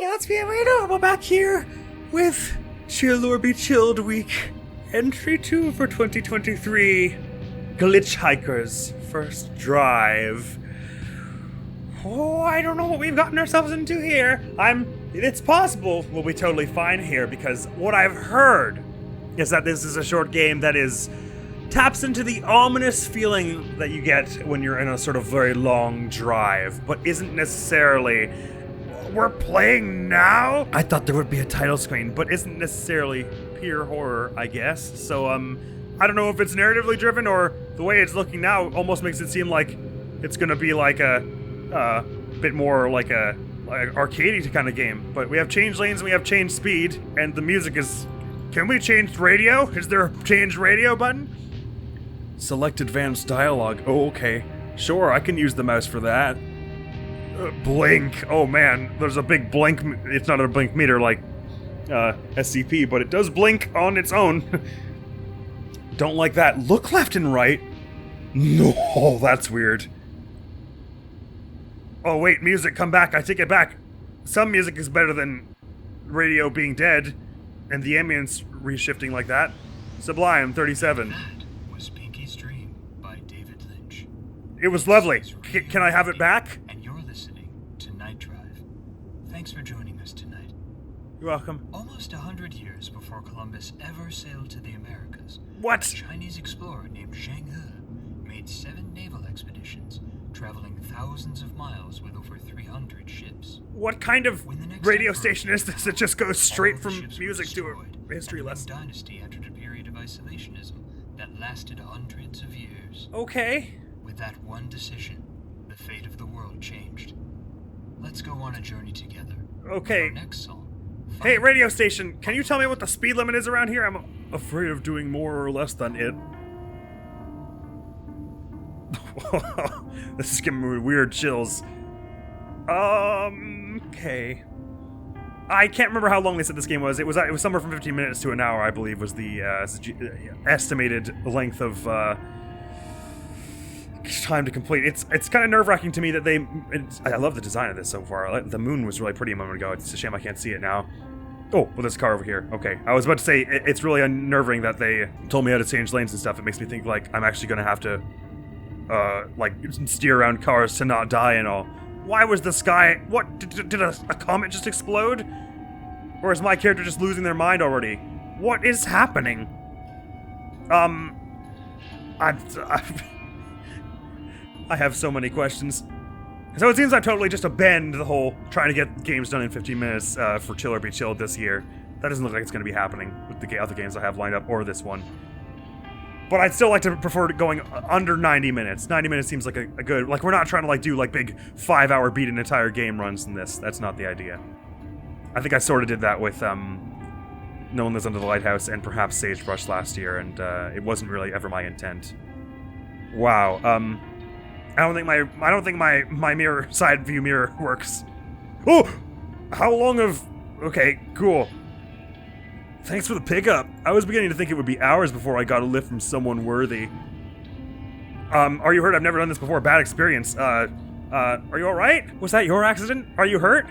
let's be normal back here with Chill or Be Chilled Week. Entry 2 for 2023. Glitchhikers First Drive. Oh, I don't know what we've gotten ourselves into here. It's possible we'll be totally fine here because what I've heard is that this is a short game that taps into the ominous feeling that you get when you're in a sort of very long drive, but isn't necessarily, we're playing now? I thought there would be a title screen, but isn't necessarily pure horror, I guess. So, I don't know if it's narratively driven or the way it's looking now almost makes it seem like it's gonna be like a bit more like a arcadey kind of game. But we have change lanes and we have change speed, and the music is... Can we change radio? Is there a change radio button? Select advanced dialogue. Oh, okay. Sure, I can use the mouse for that. Blink. Oh man, there's a big blink. It's not a blink meter like SCP, but it does blink on its own. Don't like that. Look left and right. No, that's weird. Oh wait, music, come back. I take it back. Some music is better than radio being dead and the ambience reshifting like that. Sublime 37. It was lovely. Can I have it back? And you're listening to Night Drive. Thanks for joining us tonight. You're welcome. Almost 100 years before Columbus ever sailed to the Americas, what? A Chinese explorer named Zheng He made 7 naval expeditions, traveling thousands of miles with over 300 ships. What kind of radio station is this that just goes straight from music to a history lesson? The dynasty entered a period of isolationism that lasted hundreds of years. Okay. With that one decision, the fate of the world changed. Let's go on a journey together. Okay. Our next song. Hey, radio station, can you tell me what the speed limit is around here? I'm afraid of doing more or less than it. This is giving me weird chills. Okay. I can't remember how long they said this game was. It was somewhere from 15 minutes to an hour, I believe, was the estimated length of time to complete. It's kind of nerve-wracking to me that I love the design of this so far. The moon was really pretty a moment ago. It's a shame I can't see it now. Oh, well, there's a car over here. Okay. I was about to say, it's really unnerving that they told me how to change lanes and stuff. It makes me think, like, I'm actually gonna have to, steer around cars to not die and all. Why was the sky... What? Did a comet just explode? Or is my character just losing their mind already? What is happening? I have so many questions. So it seems I've totally just abandoned the whole trying to get games done in 15 minutes for Chill or Be Chilled this year. That doesn't look like it's going to be happening with the other games I have lined up, or this one. But I'd still like to prefer going under 90 minutes. 90 minutes seems like a good... Like, we're not trying to, like, do, like, big 5-hour beat an entire game runs in this. That's not the idea. I think I sort of did that with, No One Lives Under the Lighthouse and perhaps Sagebrush last year, and it wasn't really ever my intent. Wow, I don't think my mirror side view mirror works. Oh! How long of... Okay, cool. Thanks for the pickup. I was beginning to think it would be hours before I got a lift from someone worthy. Are you hurt? I've never done this before. Bad experience. Are you alright? Was that your accident? Are you hurt?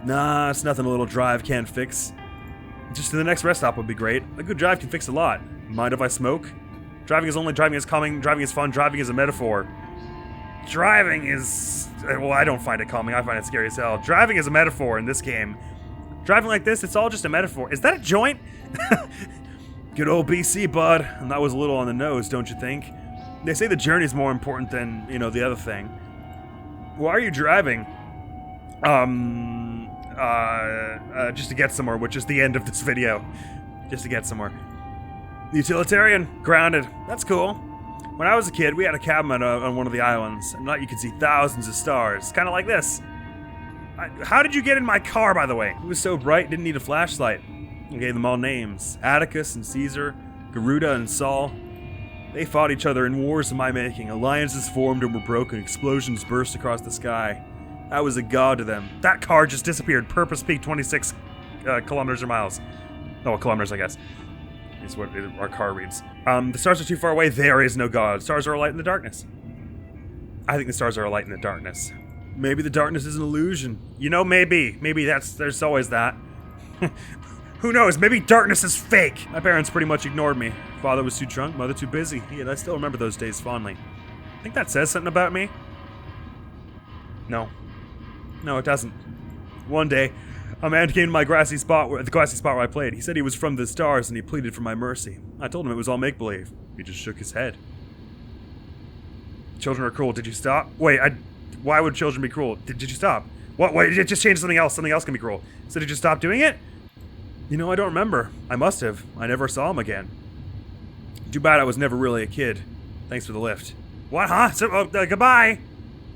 Nah, it's nothing a little drive can't fix. Just to the next rest stop would be great. A good drive can fix a lot. Mind if I smoke? Driving is only, driving is calming, driving is fun, driving is a metaphor. Driving is... Well, I don't find it calming, I find it scary as hell. Driving is a metaphor in this game. Driving like this, it's all just a metaphor. Is that a joint? Good old BC, bud. And that was a little on the nose, don't you think? They say the journey's more important than, the other thing. Why are you driving? Just to get somewhere, which is the end of this video. Just to get somewhere. Utilitarian. Grounded. That's cool. When I was a kid, we had a cabin on one of the islands. At night, you could see thousands of stars. Kind of like this. How did you get in my car, by the way? It was so bright, didn't need a flashlight. I gave them all names. Atticus and Caesar, Garuda and Saul. They fought each other in wars of my making. Alliances formed and were broken. Explosions burst across the sky. I was a god to them. That car just disappeared. Purpose peak 26 kilometers or miles. Oh, kilometers, I guess. Is what our car reads. The stars are too far away. There is no god. Stars are a light in the darkness. I think the stars are a light in the darkness. Maybe the darkness is an illusion. You know, maybe. Maybe there's always that. Who knows? Maybe darkness is fake. My parents pretty much ignored me. Father was too drunk, mother too busy. Yet I still remember those days fondly. Think that says something about me? No. No, it doesn't. One day, a man came to my the grassy spot where I played. He said he was from the stars and he pleaded for my mercy. I told him it was all make-believe. He just shook his head. Children are cruel. Did you stop? Wait, why would children be cruel? Did you stop? What? Wait, it just changed something else. Something else can be cruel. So did you stop doing it? You know, I don't remember. I must have. I never saw him again. Too bad I was never really a kid. Thanks for the lift. What, huh? So, goodbye!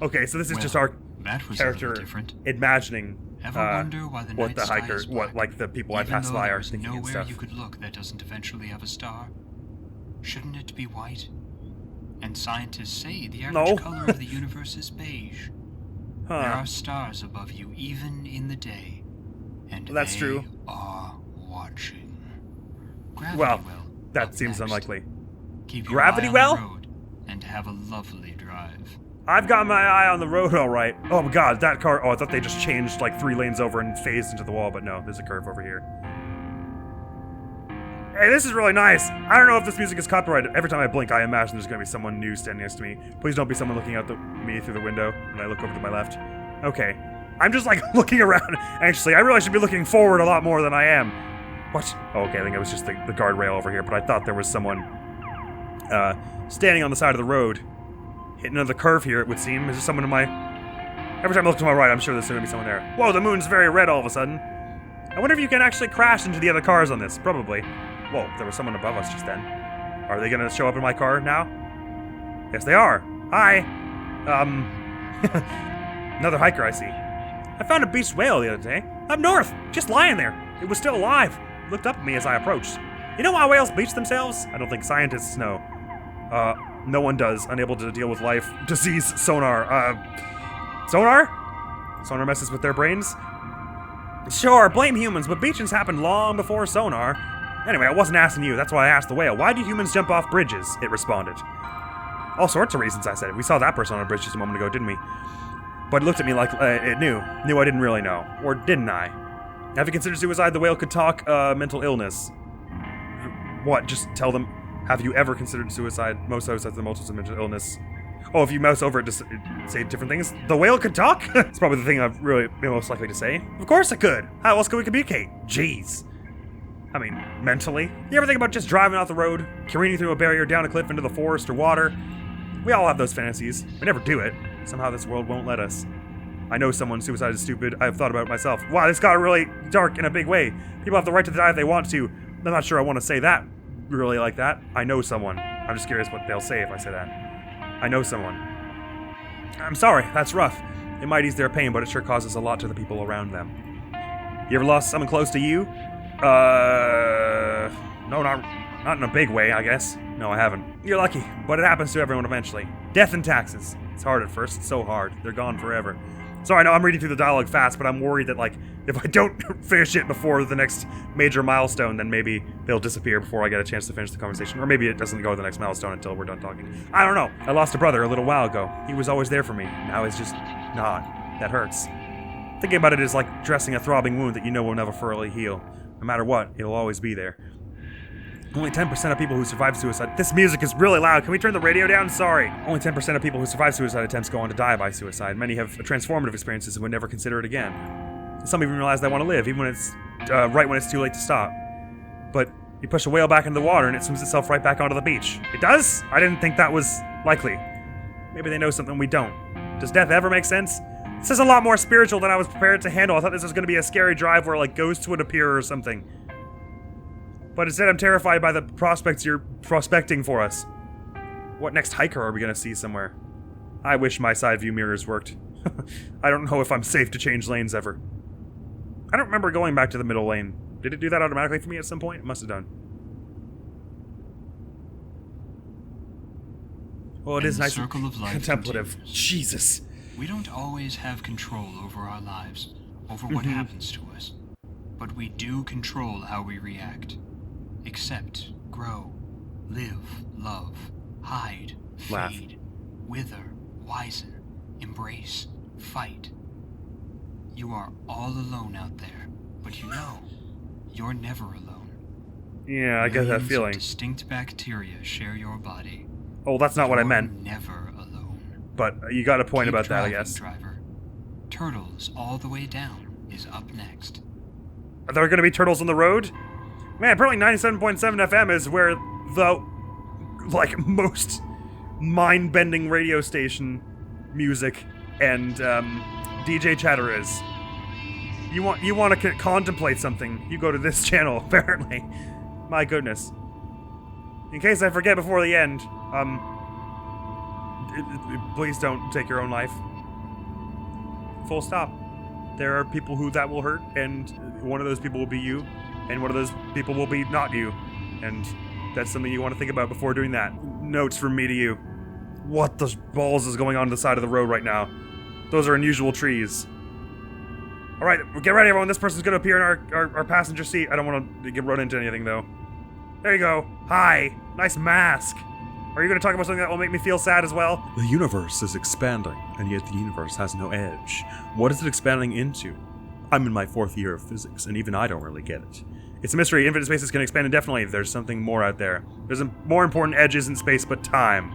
Okay, so this is just our character imagining what the hiker, like the people I pass by are thinking and stuff. You could look that doesn't eventually have a star. Shouldn't it be white? And scientists say the average color of the universe is beige. There are stars above you even in the day. And that's true. Are watching. Gravity well, that seems unlikely. Keep Gravity your eye on well? the road and have a lovely drive. I've got my eye on the road all right. Oh my god, that car. Oh, I thought they just changed like 3 lanes over and phased into the wall, but no, there's a curve over here. Hey, this is really nice. I don't know if this music is copyrighted. Every time I blink, I imagine there's gonna be someone new standing next to me. Please don't be someone looking at me through the window when I look over to my left. Okay. I'm just like looking around. Actually, I really should be looking forward a lot more than I am. What? Oh, okay, I think it was just the guardrail over here, but I thought there was someone standing on the side of the road. Hitting another curve here, it would seem. Is there someone in my... Every time I look to my right, I'm sure there's gonna be someone there. Whoa, the moon's very red all of a sudden. I wonder if you can actually crash into the other cars on this. Probably. Whoa, there was someone above us just then. Are they gonna show up in my car now? Yes, they are. Hi. Another hiker I see. I found a beached whale the other day. Up north, just lying there. It was still alive. It looked up at me as I approached. You know why whales beach themselves? I don't think scientists know. No one does. Unable to deal with life. Disease sonar. Sonar? Sonar messes with their brains? Sure, blame humans, but beachings happened long before sonar. Anyway, I wasn't asking you. That's why I asked the whale. Why do humans jump off bridges? It responded. All sorts of reasons, I said. We saw that person on a bridge just a moment ago, didn't we? But it looked at me like it knew. Knew I didn't really know. Or didn't I? Have you considered suicide? The whale could talk, mental illness. What? Just tell them. Have you ever considered suicide? Most suicides are multiples of mental illness. Oh, if you mouse over it to say different things? The whale could talk? It's probably the thing I'd really be most likely to say. Of course it could. How else could we communicate? Jeez. I mean, mentally. You ever think about just driving off the road, careening through a barrier, down a cliff, into the forest or water? We all have those fantasies. We never do it. Somehow this world won't let us. I know someone's suicide is stupid. I've thought about it myself. Wow, this got really dark in a big way. People have the right to die if they want to. I'm not sure I want to say that really like that. I know someone. I'm just curious what they'll say if I say that. I know someone. I'm sorry, that's rough. It might ease their pain, but it sure causes a lot to the people around them. You ever lost someone close to you? No, not in a big way, I guess. No, I haven't. You're lucky, but it happens to everyone eventually. Death and taxes. It's hard at first, it's so hard. They're gone forever. Sorry, I know I'm reading through the dialogue fast, but I'm worried that, like, if I don't finish it before the next major milestone, then maybe they'll disappear before I get a chance to finish the conversation. Or maybe it doesn't go to the next milestone until we're done talking. I don't know. I lost a brother a little while ago. He was always there for me. Now he's just not. That hurts. Thinking about it is like dressing a throbbing wound that you know will never fully heal. No matter what, it'll always be there. Only 10% of people who survive suicide... This music is really loud. Can we turn the radio down? Sorry. Only 10% of people who survive suicide attempts go on to die by suicide. Many have transformative experiences and would never consider it again. Some even realize they want to live, even when it's right when it's too late to stop. But you push a whale back into the water and it swims itself right back onto the beach. It does? I didn't think that was likely. Maybe they know something we don't. Does death ever make sense? This is a lot more spiritual than I was prepared to handle. I thought this was going to be a scary drive where, like, ghosts would appear or something. But instead I'm terrified by the prospects you're prospecting for us. What next hiker are we going to see somewhere? I wish my side view mirrors worked. I don't know if I'm safe to change lanes ever. I don't remember going back to the middle lane. Did it do that automatically for me at some point? It must have done. Well, it is nice and contemplative. Jesus. We don't always have control over our lives, over what happens to us. But we do control how we react. Accept, grow, live, love, hide, Laugh. fade, wither, wisen, embrace, fight. You are all alone out there, but you know, you're never alone. Yeah, I get that Millions feeling. of distinct bacteria share your body. Oh, that's not what I You're meant. never alone. But you got a point Keep about that, I driving, guess. Driver. Turtles All the Way Down is up next. Are there going to be turtles on the road? Man, apparently 97.7 FM is where the, like, most mind-bending radio station music and DJ chatter is. You want to contemplate something, you go to this channel, apparently. My goodness. In case I forget before the end, please don't take your own life. Full stop. There are people who that will hurt, and one of those people will be you, and one of those people will be not you. And that's something you want to think about before doing that. Notes from me to you. What the balls is going on the side of the road right now? Those are unusual trees. Alright, get ready everyone, this person's gonna appear in our passenger seat. I don't want to get run into anything though. There you go. Hi. Nice mask. Are you gonna talk about something that will make me feel sad as well? The universe is expanding, and yet the universe has no edge. What is it expanding into? I'm in my 4th year of physics, and even I don't really get it. It's a mystery. Infinite spaces can expand indefinitely. There's something more out there. There's a more important edges in space but time.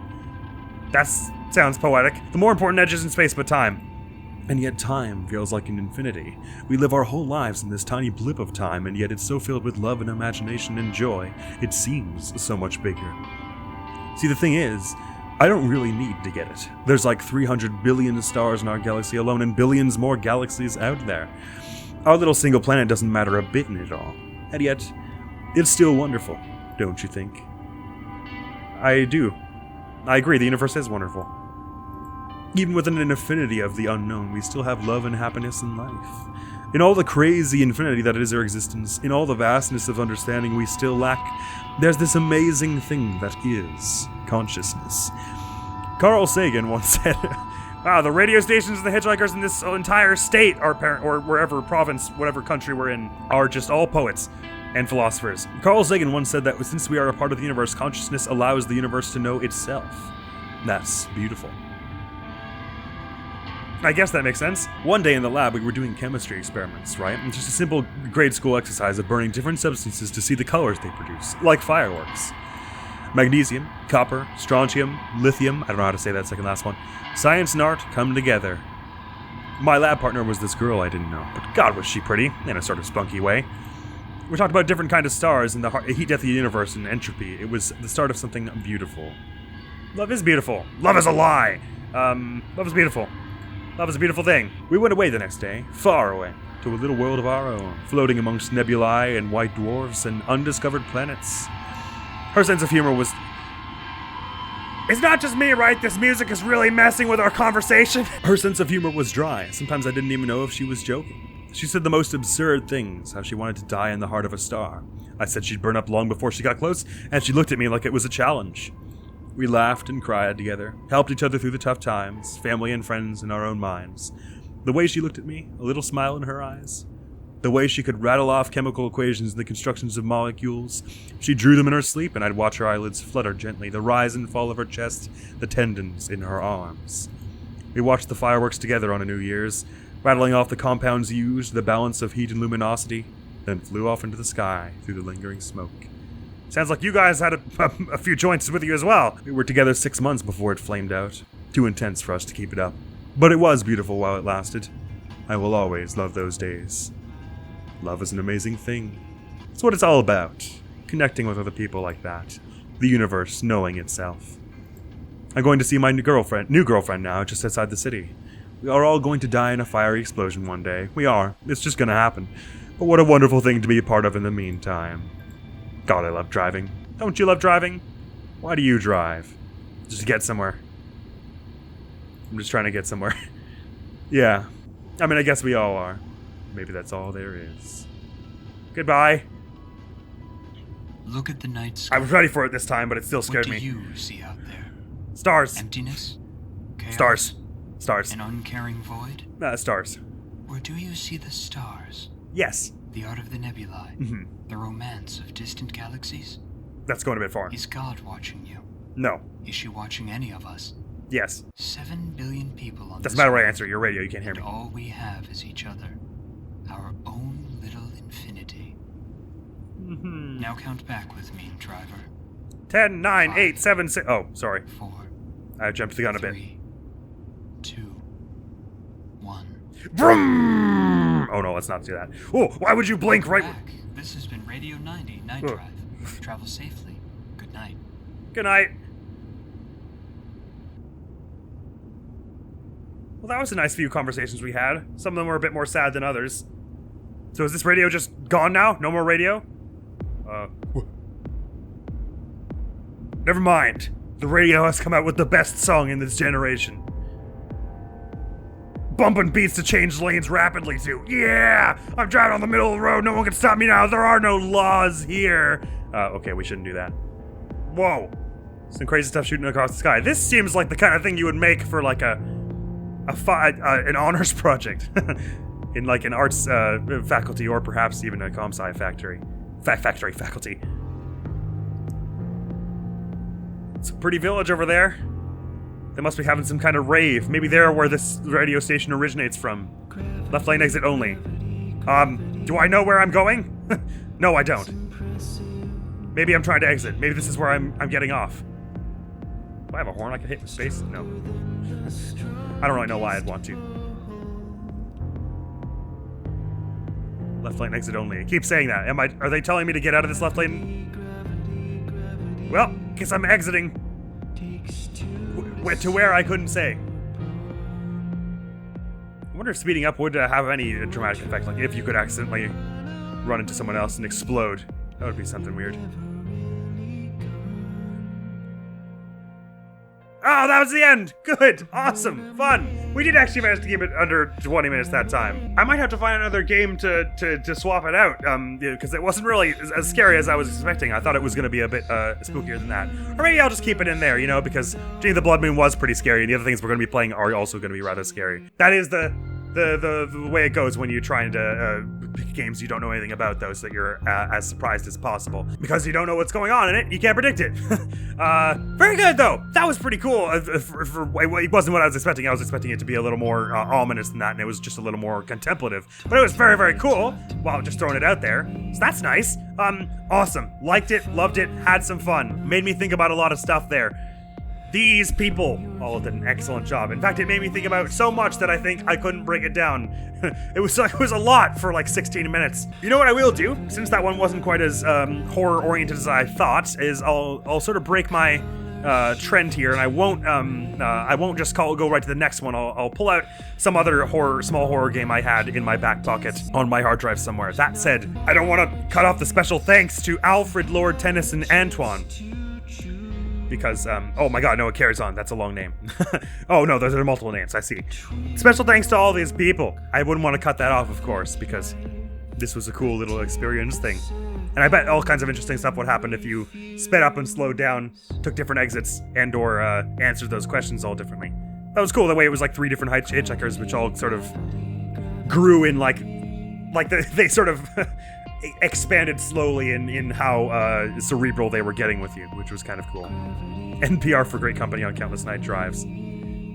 That sounds poetic. The more important edges in space but time. And yet time feels like an infinity. We live our whole lives in this tiny blip of time, and yet it's so filled with love and imagination and joy, it seems so much bigger. See, the thing is, I don't really need to get it. There's like 300 billion stars in our galaxy alone, and billions more galaxies out there. Our little single planet doesn't matter a bit in it all. And yet, it's still wonderful, don't you think? I do. I agree, the universe is wonderful. Even within an infinity of the unknown, we still have love and happiness in life. In all the crazy infinity that is our existence, in all the vastness of understanding we still lack, there's this amazing thing that is consciousness. Carl Sagan once said, wow, the radio stations and the hitchhikers in this entire state or wherever province, whatever country we're in, are just all poets and philosophers. Carl Sagan once said that since we are a part of the universe, consciousness allows the universe to know itself. That's beautiful. I guess that makes sense. One day in the lab, we were doing chemistry experiments, right? And just a simple grade school exercise of burning different substances to see the colors they produce, like fireworks. Magnesium, copper, strontium, lithium, I don't know how to say that second last one. Science and art come together. My lab partner was this girl I didn't know, but God was she pretty, in a sort of spunky way. We talked about different kinds of stars and the heat, death of the universe and entropy. It was the start of something beautiful. Love is beautiful. Love is a lie. Love is beautiful. Love is a beautiful thing. We went away the next day, far away, to a little world of our own, floating amongst nebulae and white dwarfs and undiscovered planets. Her sense of humor was... It's not just me, right? This music is really messing with our conversation. Her sense of humor was dry. Sometimes I didn't even know if she was joking. She said the most absurd things, how she wanted to die in the heart of a star. I said she'd burn up long before she got close, and she looked at me like it was a challenge. We laughed and cried together, helped each other through the tough times, family and friends in our own minds. The way she looked at me, a little smile in her eyes. The way she could rattle off chemical equations and the constructions of molecules. She drew them in her sleep, and I'd watch her eyelids flutter gently, the rise and fall of her chest, the tendons in her arms. We watched the fireworks together on a New Year's, rattling off the compounds used, the balance of heat and luminosity, then flew off into the sky through the lingering smoke. Sounds like you guys had a few joints with you as well. We were together 6 months before it flamed out. Too intense for us to keep it up. But it was beautiful while it lasted. I will always love those days. Love is an amazing thing. It's what it's all about. Connecting with other people like that. The universe knowing itself. I'm going to see my new girlfriend now, just outside the city. We are all going to die in a fiery explosion one day. We are. It's just gonna happen. But what a wonderful thing to be a part of in the meantime. God, I love driving. Don't you love driving? Why do you drive? Just to get somewhere. I'm just trying to get somewhere. Yeah. I mean, I guess we all are. Maybe that's all there is. Goodbye. Look at the night sky. I was ready for it this time, but it still scared me. What do you see out there? Stars. Emptiness? Chaos? Stars. Stars. An uncaring void? Stars. Or do you see the stars? Yes. The art of the nebulae? Mm-hmm. The romance of distant galaxies? That's going a bit far. Is God watching you? No. Is she watching any of us? Yes. 7 billion people on Doesn't this matter what I world, answer. Your radio, you can't hear and me. all we have is each other. Our own little infinity. Now count back with me, driver. 10, 9, 8, 5, 7, 6. Oh, sorry. 4, I jumped the gun a bit. 3, 2, 1. Vroom! Oh no, let's not do that. Oh, why would you blink right? Back. This has been Radio 90 Night Ugh. Drive. Travel safely. Good night. Good night. Well, that was a nice few conversations we had. Some of them were a bit more sad than others. So is this radio just gone now? No more radio? Never mind. The radio has come out with the best song in this generation. Bumping beats to change lanes rapidly to. Yeah! I'm driving on the middle of the road. No one can stop me now. There are no laws here. Okay, we shouldn't do that. Whoa. Some crazy stuff shooting across the sky. This seems like the kind of thing you would make for like an honors project. In like an arts faculty or perhaps even a comp-sci faculty. It's a pretty village over there. They must be having some kind of rave. Maybe they're where this radio station originates from. Left lane exit only. Do I know where I'm going? No, I don't. Maybe I'm trying to exit. Maybe this is where I'm getting off. Do I have a horn I can hit with space? No. I don't really know why I'd want to. Left lane exit only. I keep saying that. Are they telling me to get out of this left lane? Well, guess I'm exiting. To where I couldn't say. I wonder if speeding up would have any dramatic effect. Like if you could accidentally run into someone else and explode. That would be something weird. Oh, that was the end! Good! Awesome! Fun! We did actually manage to keep it under 20 minutes that time. I might have to find another game to swap it out, because it wasn't really as scary as I was expecting. I thought it was going to be a bit spookier than that. Or maybe I'll just keep it in there, because Genie the Blood Moon was pretty scary, and the other things we're going to be playing are also going to be rather scary. That is the way it goes when you're trying to pick games you don't know anything about, though, so that you're as surprised as possible. Because you don't know what's going on in it, you can't predict it. Very good, though. That was pretty cool. It wasn't what I was expecting. I was expecting it to be a little more ominous than that, and it was just a little more contemplative. But it was very, very cool. Wow, just throwing it out there. So that's nice. Awesome. Liked it, loved it, had some fun. Made me think about a lot of stuff there. These people all did an excellent job. In fact, it made me think about so much that I think I couldn't break it down. It was a lot for like 16 minutes. You know what I will do, since that one wasn't quite as horror-oriented as I thought, is I'll sort of break my trend here, and I won't just go right to the next one. I'll pull out some other small horror game I had in my back pocket on my hard drive somewhere. That said, I don't want to cut off the special thanks to Alfred, Lord Tennyson, Antoine. Because, oh my god, no, it carries on. That's a long name. Oh no, those are multiple names, I see. Special thanks to all these people. I wouldn't want to cut that off, of course, because this was a cool little experience thing. And I bet all kinds of interesting stuff would happen if you sped up and slowed down, took different exits, and or answered those questions all differently. That was cool, the way it was like 3 different hitchhikers, which all sort of grew in they sort of expanded slowly in how cerebral they were getting with you, which was kind of cool. NPR for great company on countless night drives.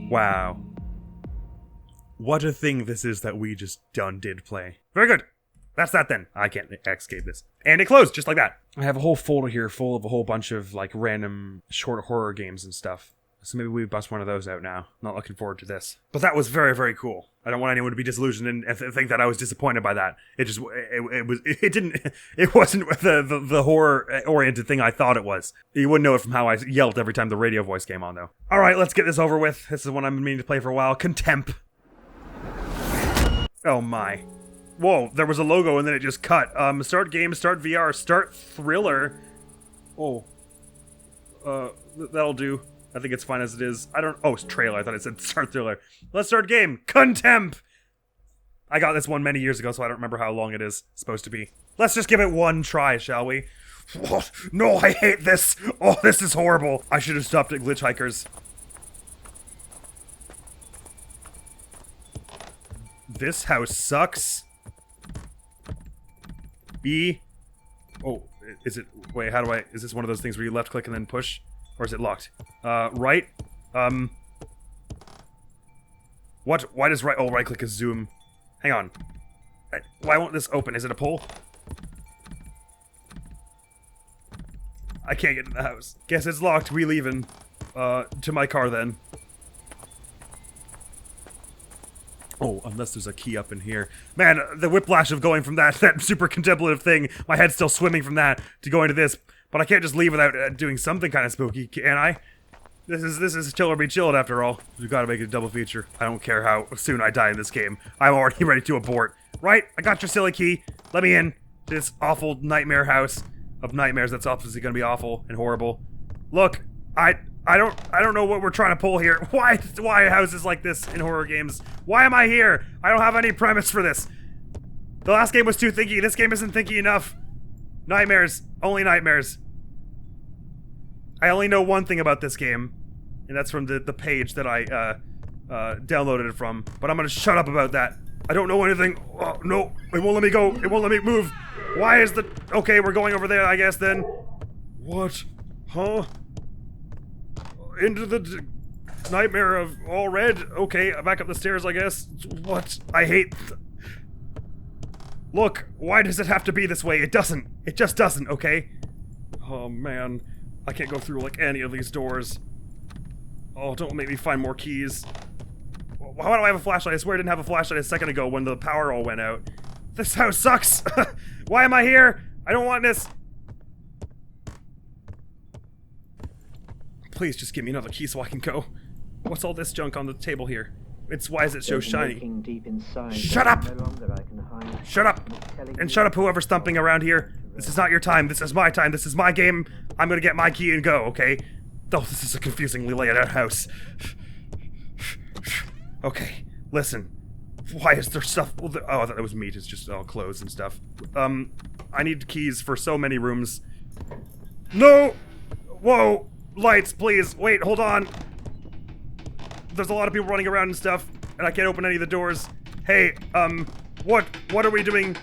Wow. What a thing this is that we just did play. Very good. That's that then. I can't escape this. And it closed just like that. I have a whole folder here full of a whole bunch of like random short horror games and stuff. So maybe we bust one of those out now. Not looking forward to this. But that was very, very cool. I don't want anyone to be disillusioned and think that I was disappointed by that. It wasn't the horror-oriented thing I thought it was. You wouldn't know it from how I yelled every time the radio voice came on, though. All right, let's get this over with. This is one I've been meaning to play for a while. Contemp. Oh my. Whoa, there was a logo and then it just cut. Start game, start VR, start thriller. Oh. That'll do. I think it's fine as it is. Oh, it's trailer. I thought it said start thriller. Let's start game. Contemp! I got this one many years ago, so I don't remember how long it is supposed to be. Let's just give it one try, shall we? What? No, I hate this. Oh, this is horrible. I should have stopped at Glitchhikers. This house sucks. E. Oh, is it? Wait, how do I? Is this one of those things where you left click and then push? Or is it locked? Right? What? Why does right click is zoom? Hang on. Why won't this open? Is it a pull? I can't get in the house. Guess it's locked. We leaving. To my car then. Oh, unless there's a key up in here. Man, the whiplash of going from that super contemplative thing, my head's still swimming from that, to going to this. But I can't just leave without doing something kind of spooky, can I? This is chill or be chilled after all. We've got to make it a double feature. I don't care how soon I die in this game. I'm already ready to abort. Right? I got your silly key. Let me in. This awful nightmare house of nightmares that's obviously going to be awful and horrible. Look, I don't know what we're trying to pull here. Why houses like this in horror games? Why am I here? I don't have any premise for this. The last game was too thinky. This game isn't thinky enough. Nightmares. Only nightmares. I only know one thing about this game, and that's from the page that I downloaded it from. But I'm gonna shut up about that. I don't know anything. Oh, no, it won't let me go. It won't let me move. Why is the... Okay, we're going over there, I guess, then. What? Huh? Into the nightmare of all red. Okay, back up the stairs, I guess. What? I hate... Look, why does it have to be this way? It doesn't. It just doesn't, okay? Oh, man. I can't go through, like, any of these doors. Oh, don't make me find more keys. Why do I have a flashlight? I swear I didn't have a flashlight a second ago when the power all went out. This house sucks! Why am I here? I don't want this! Please just give me another key so I can go. What's all this junk on the table here? Why is it so shiny? Deep inside, shut up! no longer I can hide. Shut up! And shut up whoever's thumping around here. This is not your time. This is my time. This is my game. I'm gonna get my key and go, okay? Oh, this is a confusingly laid out house. Okay, listen. Why is there stuff? Well, oh, I thought it was meat. It's just all clothes and stuff. I need keys for so many rooms. No! Whoa! Lights, please. Wait, hold on. There's a lot of people running around and stuff, and I can't open any of the doors. Hey, what are we doing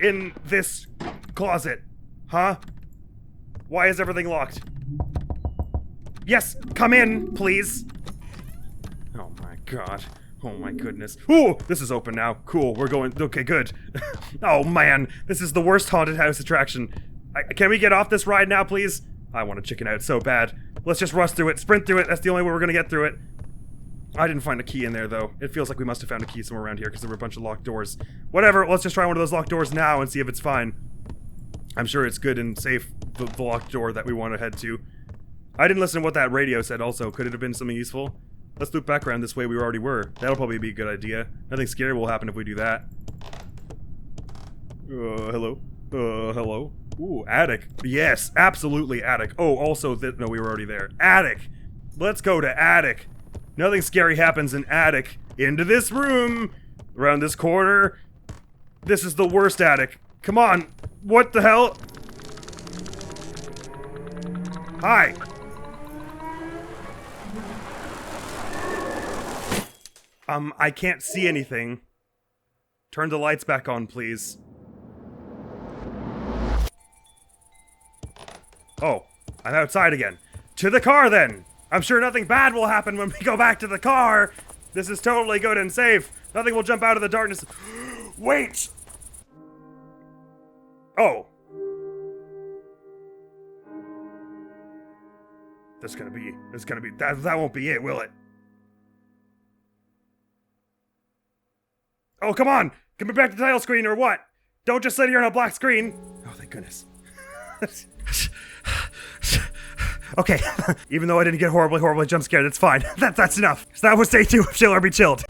in this closet? Huh? Why is everything locked? Yes, come in, please. Oh my god. Oh my goodness. Ooh, this is open now. Cool, we're going. Okay, good. Oh man, this is the worst haunted house attraction. Can we get off this ride now, please? I want to chicken out so bad. Let's just rush through it, sprint through it. That's the only way we're gonna get through it. I didn't find a key in there, though. It feels like we must have found a key somewhere around here because there were a bunch of locked doors. Whatever, let's just try one of those locked doors now and see if it's fine. I'm sure it's good and safe, the locked door that we want to head to. I didn't listen to what that radio said also. Could it have been something useful? Let's loop back around this way we already were. That'll probably be a good idea. Nothing scary will happen if we do that. Hello? Hello? Ooh, attic. Yes, absolutely attic. Oh, also, no, we were already there. Attic! Let's go to attic. Nothing scary happens in attic. Into this room! Around this corner. This is the worst attic. Come on! What the hell? Hi! I can't see anything. Turn the lights back on, please. Oh, I'm outside again. To the car, then! I'm sure nothing bad will happen when we go back to the car! This is totally good and safe. Nothing will jump out of the darkness. Wait! Oh. That's gonna be, that won't be it, will it? Oh, come on! Get me back to the title screen or what? Don't just sit here on a black screen! Oh, thank goodness. Okay, even though I didn't get horribly jump scared, it's fine. That's enough. So that was day 2 of Chill or Be Chilled.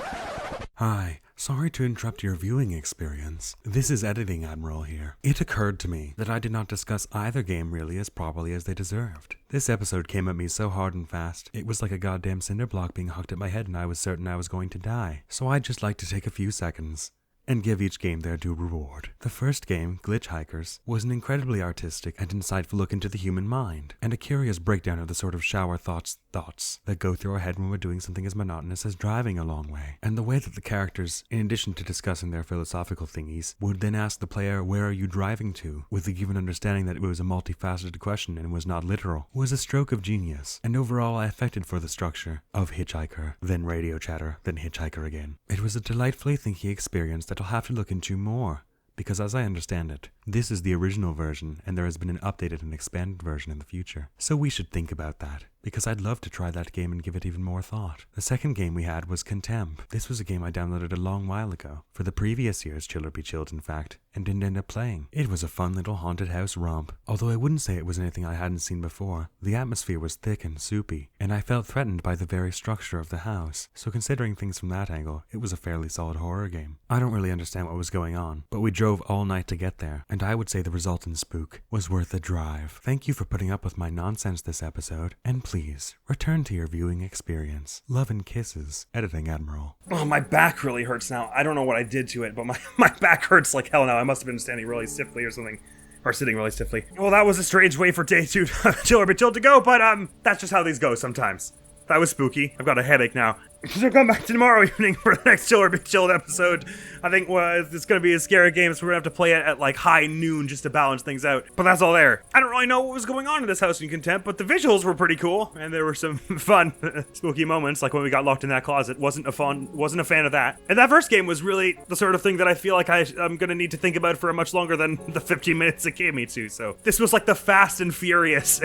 Hi. Sorry to interrupt your viewing experience. This is Editing Admiral here. It occurred to me that I did not discuss either game really as properly as they deserved. This episode came at me so hard and fast, it was like a goddamn cinder block being hucked at my head and I was certain I was going to die. So I'd just like to take a few seconds and give each game their due reward. The first game, Glitchhikers, was an incredibly artistic and insightful look into the human mind, and a curious breakdown of the sort of shower thoughts that go through our head when we're doing something as monotonous as driving a long way. And the way that the characters, in addition to discussing their philosophical thingies, would then ask the player, where are you driving to, with the given understanding that it was a multifaceted question and was not literal, was a stroke of genius, and overall I affected for the structure of Hitchhiker, then Radio Chatter, then Hitchhiker again. It was a delightfully thinky experience that I'll have to look into more, because as I understand it, this is the original version, and there has been an updated and expanded version in the future. So we should think about that, because I'd love to try that game and give it even more thought. The second game we had was Contemp. This was a game I downloaded a long while ago, for the previous year's Chiller Be Chilled in fact, and didn't end up playing. It was a fun little haunted house romp. Although I wouldn't say it was anything I hadn't seen before, the atmosphere was thick and soupy, and I felt threatened by the very structure of the house, so considering things from that angle, it was a fairly solid horror game. I don't really understand what was going on, but we drove all night to get there, and I would say the resultant spook was worth the drive. Thank you for putting up with my nonsense this episode, and please, return to your viewing experience. Love and kisses, Editing Admiral. Oh, my back really hurts now. I don't know what I did to it, but my back hurts like hell now. I must have been standing really stiffly or something. Or sitting really stiffly. Well, that was a strange way for day 2 Chiller Be Chilled to go, but that's just how these go sometimes. That was spooky. I've got a headache now. So come back tomorrow evening for the next Chiller Be Chilled episode. I think it's going to be a scary game, so we're going to have to play it at like high noon just to balance things out. But that's all there. I don't really know what was going on in this house in Contempt, but the visuals were pretty cool, and there were some fun, spooky moments, like when we got locked in that closet. Wasn't a fan of that. And that first game was really the sort of thing that I feel like I'm going to need to think about for much longer than the 15 minutes it gave me to. So this was like the Fast and Furious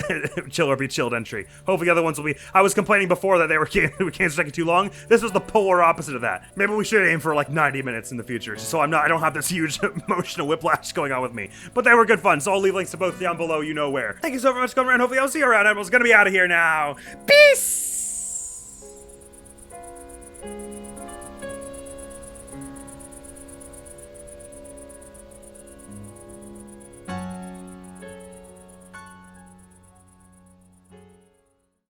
Chiller Be Chilled entry. Hopefully the other ones will be. I was complaining before that they were games taking too long. This was the polar opposite of that. Maybe we should aim for like 90 minutes in the future, so I don't have this huge emotional whiplash going on with me. But they were good fun, so I'll leave links to both down below, you know where. Thank you so much for coming around. Hopefully I'll see you around. Admiral's gonna be out of here now. Peace!